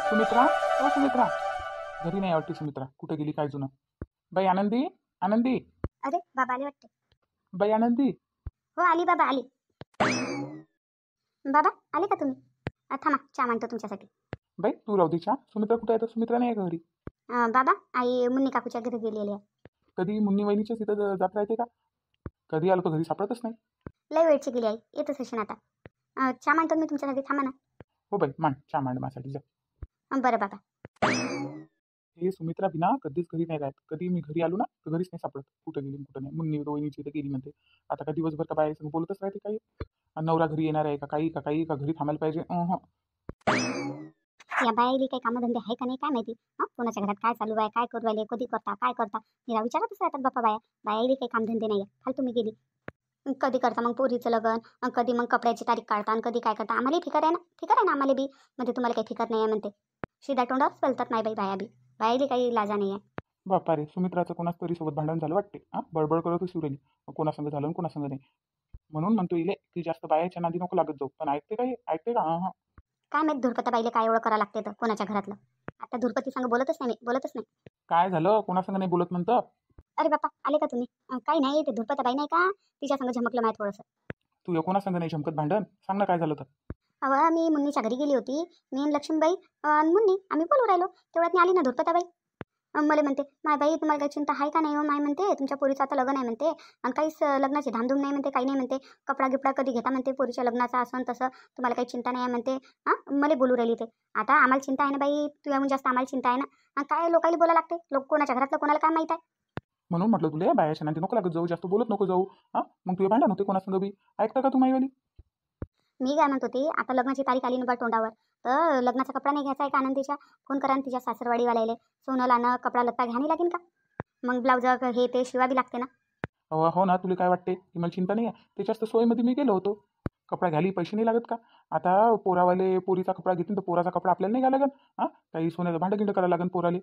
सुमित्रा, ओ सुमित्रा. घरी नाही वाटते सुमित्रा. कुठे गेली काय जुनं? बाई आनंदी, आनंदी, अरे बाबा आले वाटते. बाई आनंदी. हो आली बाबा आली. बाबा आले का तुम्ही? थांबा चहा मांडतो तुमच्यासाठी. बाई तू राहू दे चहा. सुमित्रा कुठे आहे? तर सुमित्रा नाही आहे घरी. बाबा आई मुन्नी काकूच्या घरी गेलेली आहे. कधी मुन्नी वहिनीच्याच इथं जात राहते का? कधी आलो तर घरी सापडतच नाही. लय वेळची गेली आई, येतच असेल आता. चहा मांडतो मी तुमच्यासाठी, थांबा ना. हो बाई मांड, चहा मांड माझ्यासाठी जा. बरं बाबा. हे सुमित्रा बिना कधीच घरी नाही राहत. कधी मी घरी आलो ना तर घरीच नाही सापडत. कुठं गेली कुठं नाही. मुन्नी वहिनीची इथं गेली म्हणते. आता का दिवसभर का बाहेर बोलतच राहते काही. आणि नवरा घरी येणार आहे का काही का घरी थांबायला पाहिजे. या बायाली काही कामधंदे आहे का नाही काय माहिती. कोणाच्या घरात काय चालू आहे, काय करू राहिले, कधी करता काय करता, हिला विचारतच राहतात बाप्पा बाया. बायाली काही कामधंदे नाही आहे. फालतू मी गेली. कधी करता मग पोरीचं लग्न, कधी मग कपड्याची तारीख काढता आणि कधी काय करता. आम्हाला फिकर आहे ना, फिकर आहे ना आम्हाला बी. म्हणजे तुम्हाला काही फिकर नाही आहे म्हणते. शिदा तोंडावर चालतात नाही बाई बाया बी. बायाली काही लाजा नाही आहे. बापा रे, सुमित्राचं कोणाच तरी सोबत भांडण झालं वाटते. बडबड करतच सुरेली. कोणासंग झालं आणि कोणासंग नाही. म्हणून म्हणतो इले की जास्त बायाच्या नादी नको लागत जाऊ. पण ऐकते काही ऐकते का? काय माहित धुरपता बाईले काय एवढं करावं लागते तर कोणाच्या घरातलं. आता धुरपती संग बोलतच नाही मी, बोलतच नाही. काय झालं? कोणासंग नाही बोलत म्हणतं? अरे बाप्पा आले का तुम्ही? काही नाही, ते धुरपता बाई नाही का, तिच्या संग झमकलं माहित थोडंसं. तू या कोणासंग नाही चमकत भांडण? सांग ना काय झालं तर. अहो मी मुन्नीच्या घरी गेली होती. मी आणि लक्ष्मीबाई आणि मुन्नी आम्ही बोलू राहिलो. तेवढ्यात मी आली ना धुरपताबाई. मला म्हणते माय बाई तुम्हाला काही चिंता आहे का नाही हो माय म्हणते, तुमच्या पोरीचं आता लग्न आहे म्हणते आणि काहीच लग्नाची धामधूम नाही म्हणते, काही नाही म्हणते. कपडा गिपडा कधी घेता म्हणते पोरीच्या लग्नाचा असं आणि तसं, तुम्हाला काही चिंता नाही आहे म्हणते. मला बोलू राहिली ते. आता आम्हाला चिंता आहे ना बाई, तुझ्याहून जास्त आम्हाला चिंता आहे ना. काय लोकांना बोला लागते, लोक कोणाच्या घरातलं कोणाला काय माहित आहे. म्हणून म्हटलं तुला बायाच्या नादी नको लागत जाऊ, जास्त बोलत नको जाऊ. मग तुझे भांडण होते कोणासंग बी. ऐकतं का तू माईवाली? मी काय म्हणत होते, आता लग्नाची तारीख आली ना बा तोंडावर, तर लग्नाचा कपडा नाही घ्यायचा आहे का आनंदीच्या? फोन करा ना तिच्या सासरवाडीवाल्याला. सोनं लाणं कपडा लत्ता घ्यानी लागेल का? मग ब्लाऊज हे ते शिवावी लागते ना. हो ना, तुला काय वाटते की मला चिंता नाही आहे? त्याच्याच तर सोयीमध्ये मी गेलो होतो. कपडा घ्यायला पैसे नाही लागत का? आता पोरावाले पोरीचा कपडा घेतील तर पोराचा कपडा आपल्याला नाही घ्यायला लागेल. काही सोन्याचं भांडं गिंड करायला लागेल पोराले.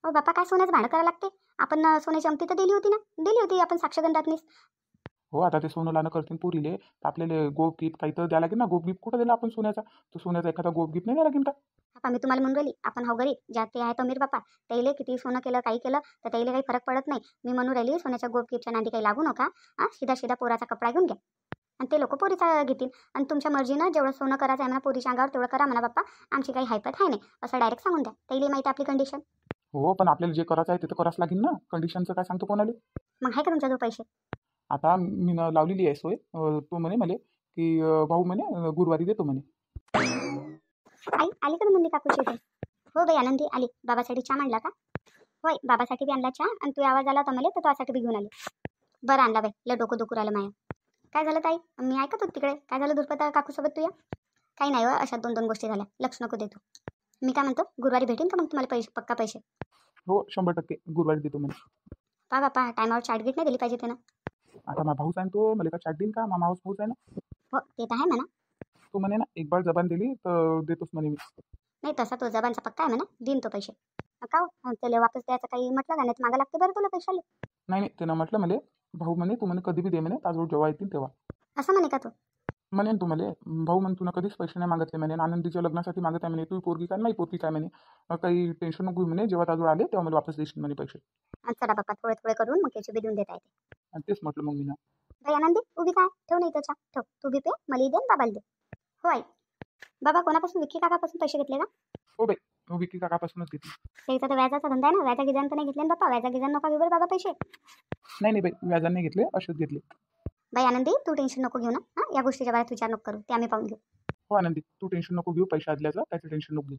हो बापा काय सोन्याचं भाडं करायला लागते? आपण सोन्याची अंगठी तर दिली होती ना, दिली होती आपण साक्षगंधातनीच. हो आता ते सोनं लाणं करतील पोरीले तर आपल्याला गोप गिफ्ट काही तर द्यायला लागेल ना. गोप गिफ्ट कुठं दिला आपण सोन्याचा? तो सोन्याचा एखादा गोप गिफ्ट नाही द्यायला लागेल का? बापा मी तुम्हाला म्हणून राहिली, आपण हो गरीब ज्या ते आहेत अमीर बापा, त्याईले किती सोनं केलं काही केलं तर त्याईले काही फरक पडत नाही. मी म्हणून राहिली सोन्याच्या गोपकीच्या नादी काही लागू नका. सीधा सीधा पोराचा कपडा घेऊन घ्या आणि ते लोक पोरीचा घेतील. आणि तुमच्या मर्जीनं जेवढं सोनं करायचं आहे म्हणा पोरीच्या अंगावर तेवढं करा म्हणा बाप्पा. आमची काही हायपत आहे नाही असं डायरेक्ट सांगून द्या. त्याईले माहिती आपली कंडिशन. हो पण आपल्याला जे करायचं आहे ते तर करावंच लागेल ना. कंडिशनचं काय सांगतो कोणाला? मग आहे का तुमच्याजवळ पैसे? आता मी लावलेली आहे सोय. तो म्हणे मला की भाऊ म्हणे गुरुवारी देतो म्हणे. आई आली का मुंडी काकूची इथे? हो बाई आनंदी आली. बाबासाठी चहा मांडला का? होय बाबासाठी बी आणला चहा आणि तू आवाज आला होता मला तर तुझ्यासाठी बी घेऊन आली. बरं आणला बाई, लय डोकं दुखू राहिलं माया. काय झालं ताई? मी ऐकत होते तिकडे. काय झालं दुर्पता काकूसोबत तुया? काही नाही हो, अशा दोन गोष्टी झाल्या. लक्ष नको देतो. मी काय म्हणतो गुरुवारी भेटेन का मग तुम्हाला पैसे, पक्का पैसे? हो 100% गुरुवारी देतो म्हणे. पा बापा टायमावर चाटगीट नाही दिली पाहिजे त्यानं. आता माझा भाऊच आहे ना तो. मला का चाट देईन का? माझा भाऊच आहे ना. हो ते तर आहे म्हणा. तो म्हणे ना एक बार जबान दिली तर देतोच म्हणे मी. नाही तसा तो जबानचा पक्का आहे म्हणा, देईन तो पैसे. का हो? त्याला वापस द्यायचं काही म्हटलं का नाही मागा लागते बरं तुला पैशाले. नाही त्यानं म्हटलं मला भाऊ म्हणे तू म्हणे कधी बी दे म्हणे ताजवळ जेव्हा येतील तेव्हा. असं म्हणे का तू? म्हणेन तू म्हणे भाऊ म्हणे तुला कधीच पैसे नाही मागितले म्हणे. आनंदीच्या लग्नासाठी मागत आहे म्हणे. तू पोरगी काय नाही पोरगी काय म्हणे. काही टेन्शन नको घेऊ म्हणे. जेव्हा ताजवळ आले तेव्हा मला वापस देशील म्हणे पैसे. चला बापा थोडे थोडे करून मग त्याचे बी देऊन देता येते. आणि तेच म्हटलं मग मी ना. बाई आनंदी उभी काय ठेव नाही त्याच्या ठेव, तू बी पे मला दे बाबाला दे. हो आई. बाबा कोणापासून विक्की काकापासून पैसे घेतले का? हो बाई हो विक्की काकापासूनच घेतली. त्याचा तर व्याजाचा धंदा आहे ना, व्याजा गिजान तर नाही घेतले ना बाप्पा? व्याजा गिजान नका घेऊ बरं बाबा पैसे. नाही बाई व्याजाने नाही घेतले, असेच घेतले. बाई आनंदी तू टेन्शन नको घेऊ ना. या गोष्टीच्या बाहेर विचार नको करू, ते आम्ही पाहून घेऊ. हो आनंदी तू टेन्शन नको घेऊ पैसे आदल्याचं, त्याचं टेन्शन नको घेऊ.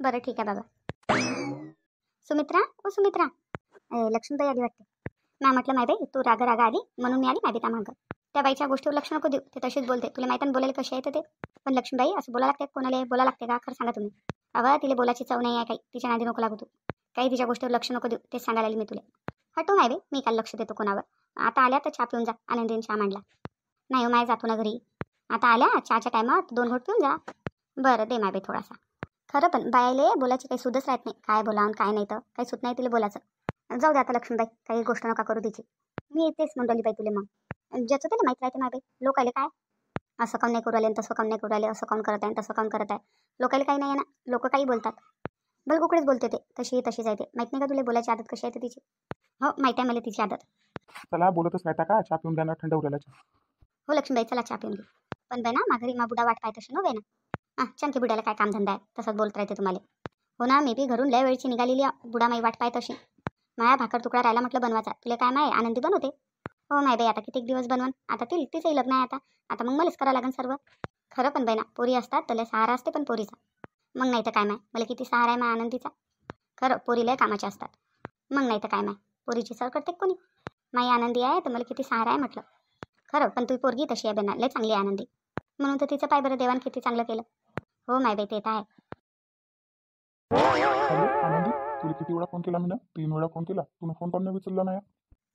बरं ठीक आहे बाबा. सुमित्रा ओ सुमित्रा. लक्ष्मीबाई आली वाटते. नाही म्हटलं माय बाई तू रागा आली म्हणून मी आली माय मागं. त्या बाईच्या गोष्टीवर लक्ष नको देऊ, ते तशीच बोलते. तुला माहिती बोलायला कशी आहे ते. पण लक्ष्मीबाई असं बोला लागते कोणाला? बोला लागते का? खरं सांगा तुम्ही. अवा तिला बोलायची चव नाही आहे काही. तिच्या नादी नको लागू तू. काही तिच्या गोष्टीवर लक्ष नको देऊ, तेच सांगायला आली मी तुला. हटू माय बाई, मी काल लक्ष देतो कोणावर. आता आल्या तर चहा पिऊन जा. आनंदीने चहा मांडला. नाही हो माय जातो ना घरी. आता आल्या चहाच्या टायमात 2 घोट पिऊन जा. बरं दे माय बाई थोडासा. खरं पण बायाले बोलायची काही सुदच राहत नाही. काय बोलावून काय नाही तर काही सुट नाही तिला बोलायचं. जाऊ दे आता लक्ष्मीबाई, काही गोष्ट नका करू तिची. मी तेच म्हणली बाई तुला मग. ज्याचं त्याला माहीत राहते माय बाई. लोकायले काय असं काम नाही करू राहिले तसं काम नाही करू राहिले, असं काम करत आहे तसं काम करत आहे. लोकायला काही नाही आहे ना, लोक काही बोलतात. बलगुकडेच बोलते ते, तशीच आहे ते. माहीत नाही का तुला बोलायची आदत कशी आहे ते तिची? हो माहिती आहे मला तिची आदत. चला बोलतच राहता का? चहा पिऊन घ्या ना, थंड उरायला चहा. हो लक्ष्मीबाई चला चहा पिऊन घेऊ. पण बाई ना माघारी मा बुडा वाट पाहत असे नव्हे ना. चंकी बुड्याला काय कामधंदा आहे तसंच बोलत राहते तुम्हाला. हो ना मी बी घरून लय वेळची निघालेली बुडा माई वाट पाहत अशी. माया भाकर तुकडा राहिला म्हटलं बनवायचा. तुला काय माय आनंदी बनवते. हो माय बाई आता किती दिवस बनवून. आता तिचंही लग्न आहे आता मग मलाच करावं लागेल सर्व. खरं पण बाई ना पोरी असतात तर लय सहारा असते पण पोरीचा. मग नाही तर काय माय मला किती सहारा आहे माय आनंदीचा. खरं पोरी लय कामाचे असतात. मग नाही तर काय माय पोरीची सर करते कोणी. माई आनंदी आहे तर मला किती सहारा आहे म्हटलं. खरं पण तू पोरगी तशी आहे बेना लय चांगली आहे आनंदी. म्हणून तर तिचं पाय बरं देवान किती चांगलं केलं. हो माय बाई ते तर आहे. हॅलो आनंदी, तुला किती वेळा फोन केला मी ना? 3 वेळा फोन केला, तुला फोन पण नाही उचलला नाही.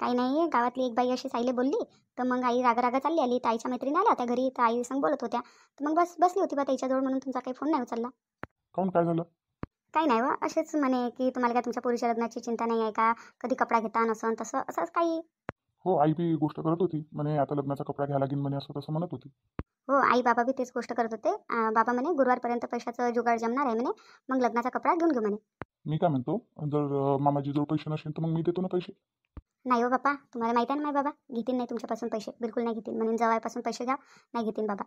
काही नाही गावातली एक बाई अशी साईले बोलली तर मग आई रागा चालली आली. तर आईच्या मैत्रिणी आल्या होत्या घरी तर आई संग बोलत होत्या. तर मग बसली होती बा त्याच्याजवळ म्हणून तुमचा काही फोन नाही उचलला. काऊन काय झालं? काही नाही वा असेच म्हणे की तुम्हाला काय तुमच्या पोरीच्या लग्नाची चिंता नाही आहे का? कधी कपडा घेता नसन तसं असंच काही. हो आई बी गोष्ट करत होती म्हणे, आता लग्नाचा कपडा घ्यायला लागेल म्हणे, असं तसं म्हणत होती. हो आई बाबा बी तेच गोष्ट करत होते. बाबा म्हणे गुरुवारपर्यंत पैशाचं जुगाड जमणार आहे म्हणे. मग लग्नाचा कपडा घेऊन घेऊ म्हणे. मी काय म्हणतो, जर मामाजी जवळ पैसे नसेल तर मग मी देतो ना पैसे. नाही हो बाबा तुम्हाला माहिती आहे ना माय बाबा घेतील नाही तुमच्यापासून पैसे बिलकुल नाही घेतील. म्हणून जवायपासून पैसे घ्या नाही घेतील बाबा.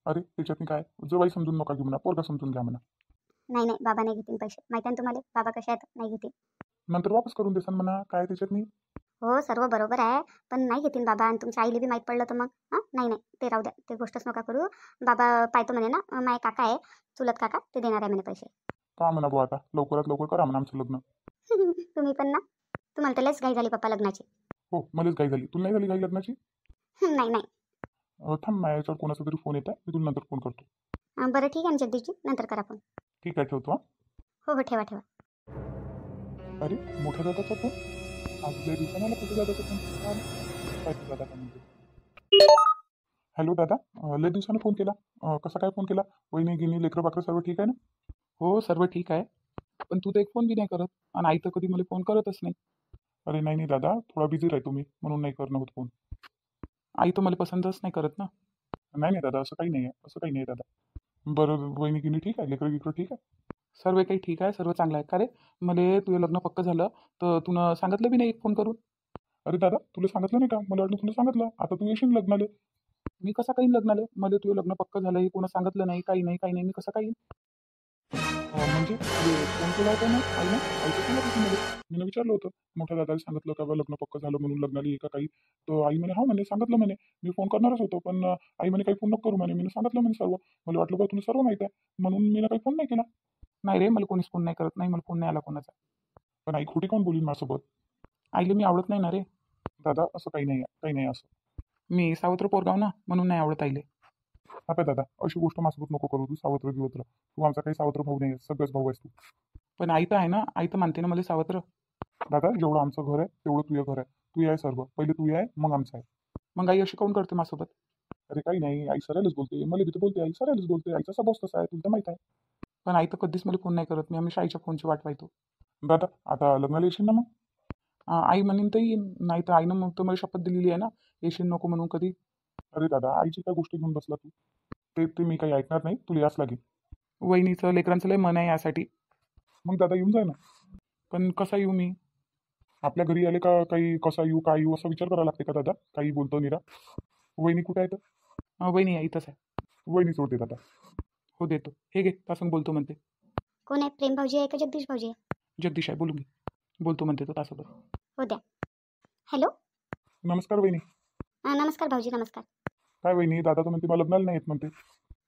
अरे त्याच्यातनी काय, जवाई समजून नका घेऊ म्हणा, पोरगा समजून घ्या म्हणा. नाही नाही बाबा नाही घेतील पैसे. माहिती आहे ना तुम्हाला बाबा कसे आहेत नाही घेतील. नंतर वापस करून देसान म्हणा, काय त्याच्यातनी. हो सर्व बरोबर आहे पण नाही घेतील बाबा. आणि तुमच्या आईला बी माहीत पडलं तर मग नाही नाही ते राहू द्या ते गोष्टच नका करू. बाबा पाहतो म्हणे ना माझे काका आहे चुलत काका ते देणार आहे म्हणे पैसे. का म्हणा भाऊ, आता लवकरात लवकर करा म्हणा आमचं लग्न. तुम्ही पण ना तुम्हाला तर लयच घाई झाली पप्पा लग्नाची. हो मलाच घाई झाली, तुला नाही झाली घाई लग्नाची? नाही नाही. थांब माझ्या याच्यावर कोणाचा तरी फोन येत आहे, मी तुला नंतर फोन करतो. बरं ठीक आहे ना जगदीशजी नंतर करा फोन. ठीक आहे ठेवतो हा. हो हो ठेवा ठेवा. अरे मोठ्या दादाचा फोन, आज लय दिवसानं आला कुठे दादाचा फोन, काय ते दादा काय म्हणते. हॅलो दादा, लय दिवसानं फोन केला, कसा काय फोन केला? वहिनी गिनी लेकरं बाकरं सर्व ठीक आहे ना? हो सर्व ठीक आहे, पण तू तर एक फोन बी नाही करत आणि आई तर कधी मला फोन करतच नाही. अरे नाही नाही दादा, थोडा बिझी राहतो मी म्हणून नाही करणं होत फोन. आई तर मला पसंतच नाही करत ना. नाही नाही दादा, असं काही नाही आहे, असं काही नाही आहे दादा. बरं वहिनी गिनी ठीक आहे, लेकरं गिकरं ठीक आहे? सर्व काही ठीक आहे, सर्व चांगलं आहे. का रे मला तुझं लग्न पक्क झालं तर तुनं सांगितलं बी नाही एक फोन करून. अरे दादा तुला सांगितलं नाही का? मला वाटलं तुला सांगितलं, आता तू येशील लग्नाले. मी कसं काही लग्नाले, मला तुझं लग्न पक्क झालं हे कोणा सांगितलं नाही, काही नाही काही नाही, मी कसं काही. म्हणजे फोन केला होता ना आई ना, आईचं सांगत होती मला. मी विचारलं होतं मोठ्या दादाला, सांगितलं का बा लग्न पक्क झालं म्हणून लग्नाला ये का काही. तर आई म्हणे हा म्हणे सांगितलं म्हणे, मी फोन करणारच होतो पण आई म्हणे काही फोन नको करू म्हणे, मी सांगितलं म्हणे सर्व. मला वाटलं बा तुला सर्व माहिती आहे म्हणून मी काही फोन नाही केला. नाही रे मला कोणीच फोन नाही करत, नाही मला फोन नाही आला कोणाचा. पण आई खोटी कोण बोलीन माझ्यासोबत? आईला मी आवडत नाही ना रे. दादा असं काही नाही आहे, काही नाही असं. मी सावत्र पोरगाव ना म्हणून नाही आवडत आईले. हा काय दादा, अशी गोष्ट माझ्यासोबत नको करू, तू सावत्र गिवत्र, तू आमचा काही सावत्र भाऊ नाही, सगळंच भाऊ आहेस तू. पण आई तर आहे ना, आई तर मानते ना मला सावत्र. दादा जेवढं आमचं घर आहे तेवढं तुझं घर आहे, तू आहे सर्व, पहिले तू आहे मग आमचं आहे. मग आई अशी काऊन करते माझ्यासोबत? अरे काही नाही, आई सरायलाच बोलते, मला तिथे बोलते, आई सरायलाच बोलते, आईचा स्वभाव तसा आहे तुला तर माहित आहे. पण आई तर कधीच मला फोन नाही करत, मी हमेशा आईच्या फोनची वाट पाहतो. दादा आता लग्नाला येशील ना मग? आई म्हणेन तर येईन, नाही तर आईनं मग तर मला शपथ दिलेली आहे ना, येशील नको म्हणून कधी. अरे दादा आईची काय गोष्टी घेऊन बसला तू, ते ते मी काही ऐकणार नाही, तुला याच लागेल. वहिनीचं लेकरांचं लय मन आहे यासाठी. मग दादा येऊन जाय ना. पण कसा येऊ मी? आपल्या घरी आले का काही कसा येऊ काय येऊ असा विचार करावा लागते का दादा? काही बोलतो निरा. वहिनी कुठे आहे तर? वहिनी आहे इथंच आहे. वहिनी सोडते दादा. हो देतो, हे घे तासंग बोलतो म्हणते. कोण आहे प्रेम भाऊजी आहे का जगदीश भाऊजी आहे? जगदीश आहे, बोलू घे. बोलतो म्हणते तो तासोबत. हो द्या. हॅलो नमस्कार वहिनी. नमस्कार भाऊजी नमस्कार. काय वहिनी, दादा तर म्हणते मला लग्नाला नाही येत म्हणते.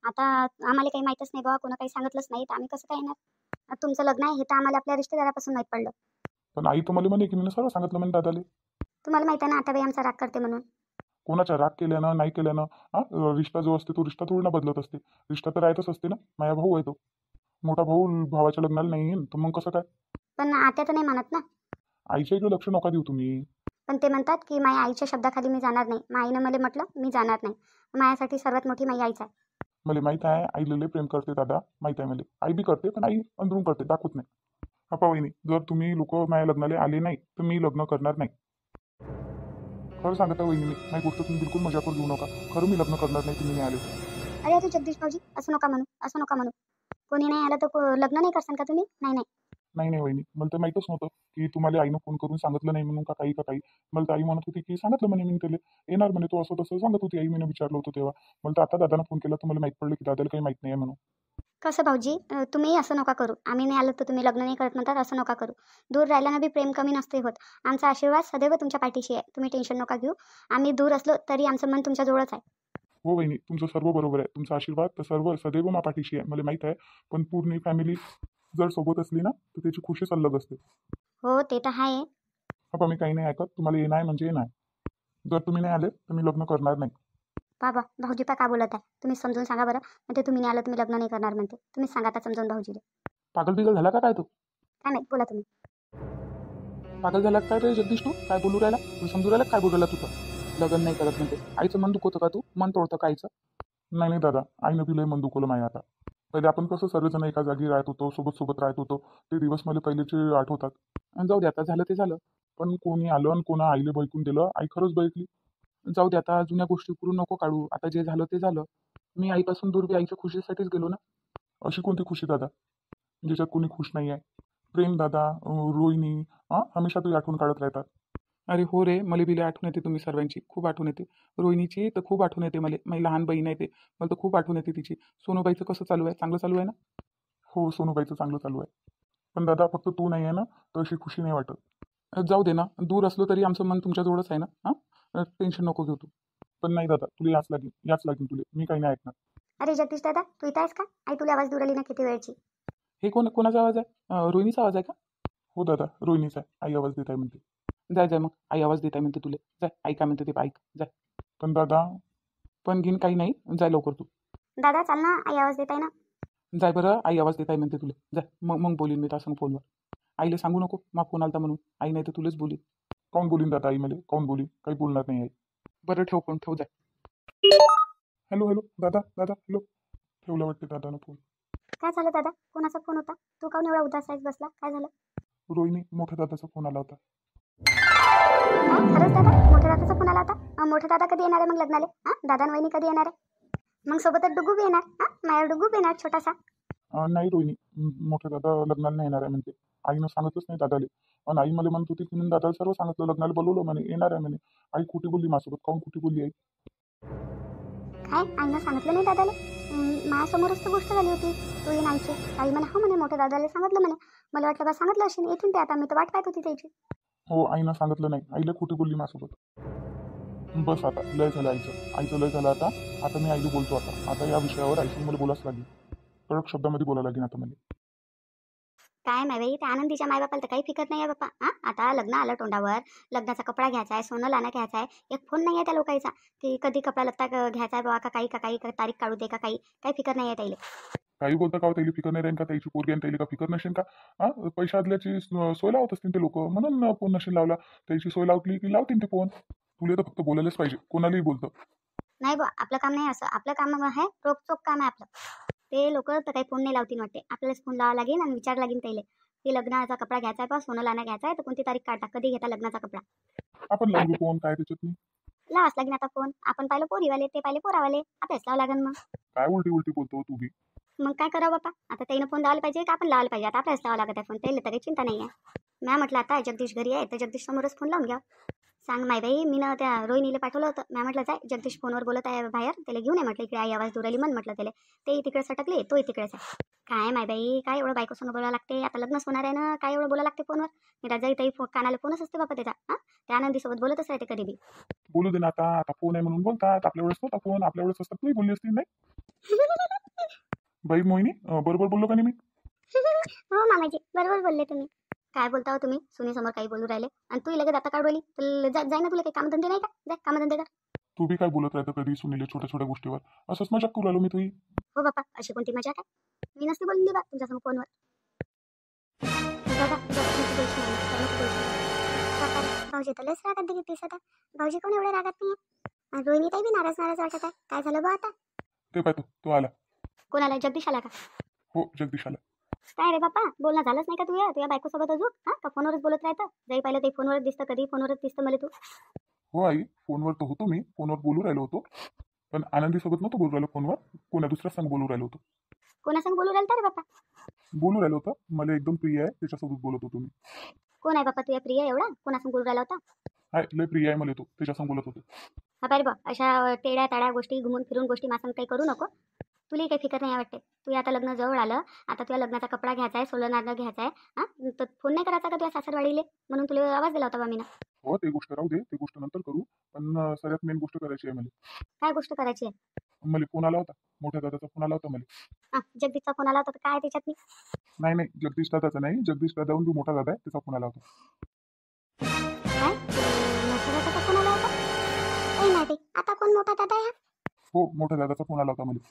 आता आम्हाला काही माहीतच नाही बाबा, कोणा काही सांगितलंच नाही तर आम्ही कसं काय येणार. तुमचं लग्न आहे हे तर आम्हाला आपल्या रिश्तेदारापासून माहीत पडलं. पण आई तुम्हाला म्हणे की मी सर्व सांगितलं म्हणे दादाले. तुम्हाला माहिती आहे ना आता बाई आमचा राग करते म्हणून. कोणाच्या राग केल्यानं नाही केल्यानं हा, रिश्ता जो असते तो रिश्ता थोडी ना बदलत असते, रिश्ता तर राहतच असते ना. माझा भाऊ आहे तो, मोठा भाऊ भावाच्या लग्नाला नाही येईन तर मग कसं काय? पण आत्या तर नाही म्हणत ना. आईच्या इकडे लक्ष नका देऊ तुम्ही. पण ते म्हणतात की माझ्या आईच्या शब्दाखाली मी जाणार नाही. मग आईनं मला म्हटलं मी जाणार नाही. माझ्यासाठी सर्वात मोठी माझी आईच आहे. मला माहित आहे आई लय प्रेम करते दादा, माहित आहे मला. आई बी करते पण आई अंदरून करते, दाखवत नाही. हा वहिनी, जर तुम्ही लोक माझ्या लग्नाला आले नाही तर मी लग्न करणार नाही. खरं सांगता वहिनी, मी माझी गोष्ट तुम्ही बिलकुल मजाकवर घेऊ नका. खरं मी लग्न करणार नाही तुम्ही नाही आले. अरे अरे जगदीश भाऊजी असं नका म्हणू, असं नका म्हणू. कोणी नाही आलं तर लग्न नाही करसान का तुम्ही? नाही नाही. नाही नाही वहिनी, मला तर माहीतच नव्हतं की तुम्हाला आईनं फोन करून सांगितलं नाही म्हणून का काही. मला तर आई म्हणत होती की सांगितलं म्हणे मी त्याला येणार म्हणे तो, असं तसं सांगत होती आई. मी विचारलं होतं तेव्हा. मला तर आता दादानं फोन केला तर मला माहीत पडलं की दादाला काही माहीत नाही आहे म्हणून. कसं भाऊजी, तुम्ही असं नका करू. आम्ही नाही आलो तर तुम्ही लग्न नाही करत म्हणतात, असं नका करू. दूर राहिल्यानं बी प्रेम कमी नसते होत. आमचा आशीर्वाद सदैव तुमच्या पाठीशी आहे. तुम्ही टेन्शन नका घेऊ. आम्ही दूर असलो तरी आमचं मन तुमच्या जवळच आहे. हो वहिनी, तुमचं सर्व बरोबर आहे. तुमचा आशीर्वाद तर सर्व सदैव मा पाठीशी आहे, मला माहीत आहे. पण पूर्ण फॅमिली जर सोबत असली ना तर त्याची खुशीच अलग असते. हो, ते तर आहे. बाबा मी काही नाही ऐकत, तुम्हाला येणार आहे म्हणजे येणार. जर तुम्ही नाही आले तर मी लग्न करणार नाही. बाबा, भाऊजी पा का बोलत आहे? तुम्ही समजून सांगा बरं. म्हणते तुम्ही नाही आलं तुम्ही लग्न नाही करणार म्हणते. तुम्हीच सांगा आता समजावून भाऊजीला. पागल बिगल झाला का काय तू? काय नाही, बोला तुम्ही. पागल झाला काय रे जगदीश, तू काय बोलू राहिला? तू समजू राहिला काय बोलू राहिला तुझं? लग्न नाही करत म्हणते. आईचं मन दुखवतं का तू? मन तोडतं का आईचं? नाही नाही दादा, आईनं बी लय मन दुखवलं माय आता. पहिले आपण कसं सर्वजण एका जागी राहत होतो, सोबत सोबत राहत होतो. ते दिवस मला पहिलेचे आठवतात. आणि जाऊ दे आता, झालं ते झालं. पण कोणी आलं आणि कोणा आईला बैकून दिलं, आई खरंच बैकली. जाऊ दे आता, जुन्या गोष्टी करून नको काढू. आता जे झालं ते झालं. मी आईपासून दूर बी आईच्या खुशीसाठीच गेलो ना. अशी कोणती खुशी दादा ज्याच्यात कोणी खुश नाही आहे? प्रेम दादा, रोहिणी, हमेशा तुझी आठवण काढत राहतात. अरे हो रे, मला बिले आठवण येते तुम्ही सर्वांची, खूप आठवण येते. रोहिणीची तर खूप आठवण येते मला. माझी लहान बहीण आहे ते, मला तर खूप आठवण येते तिची. सोनूबाईचं कसं चालू आहे? चांगलं चालू आहे ना? हो सोनूबाईचं चांगलं चालू आहे. पण दादा फक्त तू नाही आहे ना, तर अशी खुशी नाही वाटत. जाऊ दे ना, दूर असलो तरी आमचं मन तुमच्याजवळच आहे ना. टेन्शन नको घेऊ तू. पण नाही दादा, तुला याच लागेल तुला, मी काही नाही ऐकणार. अरे जगदीश दादा, तू इथं आहेस का? आई तुला आवाज दूर आली ना किती वेळची. हे कोणाचा आवाज आहे? रोहिणीचा आवाज आहे का? हो दादा, रोहिणीचा आहे. आई आवाज देत आहे म्हणते. जाय जाय मग, आई आवाज देत आहे म्हणते तुले. जाय, आई काय म्हणते ते ऐक, जाय. पण दादा, पण घेईन काही नाही, जाय लवकर तू. दादा चाल ना, आई आवाज देत आहे ना. जाय बरं, आई आवाज देत आहे म्हणते तुले. जाय, मग बोलीन मी तासन फोनवर. आईला सांगू नको मग फोन आलता म्हणून. आई नाही तर तुलेच बोली. काऊन बोलीन दादा आई मला? काऊन बोलीन? काही बोलणार नाही आई. बरं ठेव फोन, ठेव जाय. हॅलो हॅलो दादा दादा हॅलो. ठेवलं वाटते दादानं फोन. काय झालं दादा? कोणाचा फोन होता? तू काऊन एवढा उदास आहेस बसला? काय झालं? रोहिणी, मोठ्या दादाचा फोन आला होता. काय खरंच दादा? मोठ्या दादाचा फोन आला होता? मोठे दादा कधी येणार आहे मग लग्नाले? दादा आणि वहिनी कधी येणार आहे? मग सोबतच डुग्गू बी येणार? माझ्या डुग्गू बी येणार छोटासा. नाही रोहिणी, मोठ्या दादा लग्नाला नाही येणार आहे म्हणते. आईनं सांगितलंच नाही दादाले. आणि आई मला म्हणत होती की मी दादाला सर्व सांगितलं, लग्नाला बोलवलं म्हणे, येणार आहे म्हणे. आई खोटी बोलली माझ्यासोबत. काऊन खोटी बोलली आई? काय आईनं सांगितलं नाही दादाला? माझ्यासमोरच तर गोष्ट झाली होती तू येईन आईची. आई म्हणे हो म्हणे मोठ्या दादाला सांगितलं म्हणे. मला वाटलं बा सांगितलं असेल येतील ते आता, मी तर वाट पाहत होती त्याची. हो आईनं सांगितलं नाही, आईला खोटी बोलली माझ्यासोबत. बस आता लय झालं आईचं लय झालं आता. आता मी आईला बोलतो आता या विषयावर आईशी मला बोलावंच लागेल. कडक शब्दामध्ये बोलायला लागेल आता मला. काय माय त्या आनंदीच्या मायबापाला तर काही फिकर नाही आहे बाप्पा. आता लग्न आलं तोंडावर, लग्नाचा कपडा घ्यायचा आहे, सोनं लाणं घ्यायचा आहे. एक फोन नाही आहे त्या लोकांचा की कधी कपडा लत्ता घ्यायचा आहे बाबा, का काही तारीख काढू दे का काही फिकर नाही आहे त्याला. काही बोलता का त्याला फिकर नाही राहील का? त्याची पोरगी आणि त्याला का फिकर नसेल का? पैसा आदल्याची सोय लावत असतील ते लोक, म्हणून फोन नसेल लावला. त्याची सोय लावली की लावतील ते फोन. तुला तर फक्त बोलायलाच पाहिजे, कोणालाही बोलतं. नाही बा, आपलं काम नाही असं. आपलं काम आहे रोकचोक काम आहे आपलं. ते लोक तर काही फोन नाही लावतील वाटते. आपल्यालाच फोन लावा लागेल आणि विचार लागेल त्याला की लग्नाचा कपडा घ्यायचा आहे बा, सोनं लाणं घ्यायचा आहे तर कोणती तारीख काढता, कधी घेता लग्नाचा कपडा. आपण लावू फोन, काय त्याच्यात नाही. लावाच लागेल आता फोन. आपण पाहिलं पोरीवाले, ते पाहिले पोरावाले, आपल्याच लावा लागेल मग. काय उलटी उलटी बोलतो तू बी. मग काय करावं बापा? आता त्यानं फोन लावायला पाहिजे का आपण लावायला पाहिजे? आता आपल्याच लावा लागत आहे फोन. त्याला तरी चिंता नाही आहे. मी म्हटलं आता जगदीश घरी आहे तर जगदीश समोरच फोन लावून घ्या. सांग माय बाई, मी ना त्या रोहिणीला पाठवलं होतं. मी म्हटलं जाय, जगदीश फोनवर बोलत आहे बाहेर, त्याला घेऊन ये म्हटलं इकडे, आई आवाज दुराली मन म्हटलं त्याला. ते तिकडे सटकले, तोही तिकडेच आहे. काय माय बाई, काय एवढं बायकोसंग बोलावं लागते? आता लग्नच होणार आहे ना, काय एवढं बोलावं लागते फोनवर? मी राजा इथंही कानाला फोनच असते बापा त्याचा. त्या आनंदीसोबत बोलतच राहते कधी बी. बोलू दे ना आता फोन आहे म्हणून बोलतात. आपल्यावरच नव्हता फोन, आपल्यावरच असतात तुम्ही बोलली असतील नाही. बाई मोहिनी, बरोबर बोललो का नाही मी? हो मामाजी, बरोबर बोलले तुम्ही. काय बोलता हो तुम्ही? सुनीसमोर काही बोलू राहिले आणि तू लगेच आता काय बोलली? जाय ना, तुला काही कामधंदे नाही का? जाय कामधंदे कर. तू बी काय बोलत राहतं कधी सुनीले छोट्या छोट्या गोष्टीवर. असंच मजाक करू राहिलो मी तुझी. हो बापा, अशी कोणती मजा काय? मी नसते बोलून दे बा तुमच्यासमोर फोनवर. दादा नको बोलशील मला, काय नको बोलशील. बापा रे, भाऊजी तर लयच रागात दिसत आहे. भाऊजी कोण एवढे रागात नाही आहे? रोहिणी ताई बी नाराज नाराज वाटत आहे. काय झालं बा आता? ते पाहतो तो आला. कोणाला? जगदीश आला का? हो जगदीश आला. काय रे बापा, बोलणं झालंच नाही का तुझ्या बायकोसोबत अजून? का फोनवरच बोलत राहतं? जरी पाहिलं ते फोनवरच दिसतं, कधी फोनवरच दिसतं मला तू. हो आई, फोनवर तर होतो मी, फोनवर बोलू राहिलो होतो. पण आनंदीसोबत नव्हतो बोलू राहिलो फोनवर, कोणा दुसऱ्या संग बोलू राहिलो होतो. कोणासंग बोलू राहिलता रे बाप्पा? बोलू राहिलो होतं, मला एकदम प्रिय आहे त्याच्यासोबत बोलत होतो मी. कोण आहे बाप्पा तुझ्या प्रिय एवढा? कोणासंग बोलू राहिला होता? हाय, लय प्रिय आहे मला तो, त्याच्यासंग बोलत होतो. हा पाय रे बा, अशा टेड्या ताड्या गोष्टी घुमून फिरून गोष्टी मासंग काही करू नको. तुलाही काही फिकर नाही वाटते. तू आता लग्न जवळ आलं, आता तुझ्या लग्नाचा कपडा घ्यायचा आहे, सोलं नाणं घ्यायचं आहे. हां, तर फोन नाही करायचा का तुझ्या सासरवाडीले? म्हणून तुला आवाज दिला होता बा मीनं. हो, ते गोष्ट राहू दे, ते गोष्ट नंतर करू. पण सगळ्यात मेन गोष्ट करायची आहे मला. काय गोष्ट करायची आहे? मला फोन आला होता, मोठ्या दादाचा फोन आला होता मला. जगदीशचा फोन आला होता तर काय त्याच्यात? नाही नाही, जगदीश दादाचा नाही, जगदीश दादाहून जो मोठा दादा आहे त्याचा फोन आला होता. काय मोठा दादाचा फोन आला होता? काही नाही बाई, आता कोण मोठा दादा आहे हा? हो, मोठ्या दादाचा फोन आला होता मला.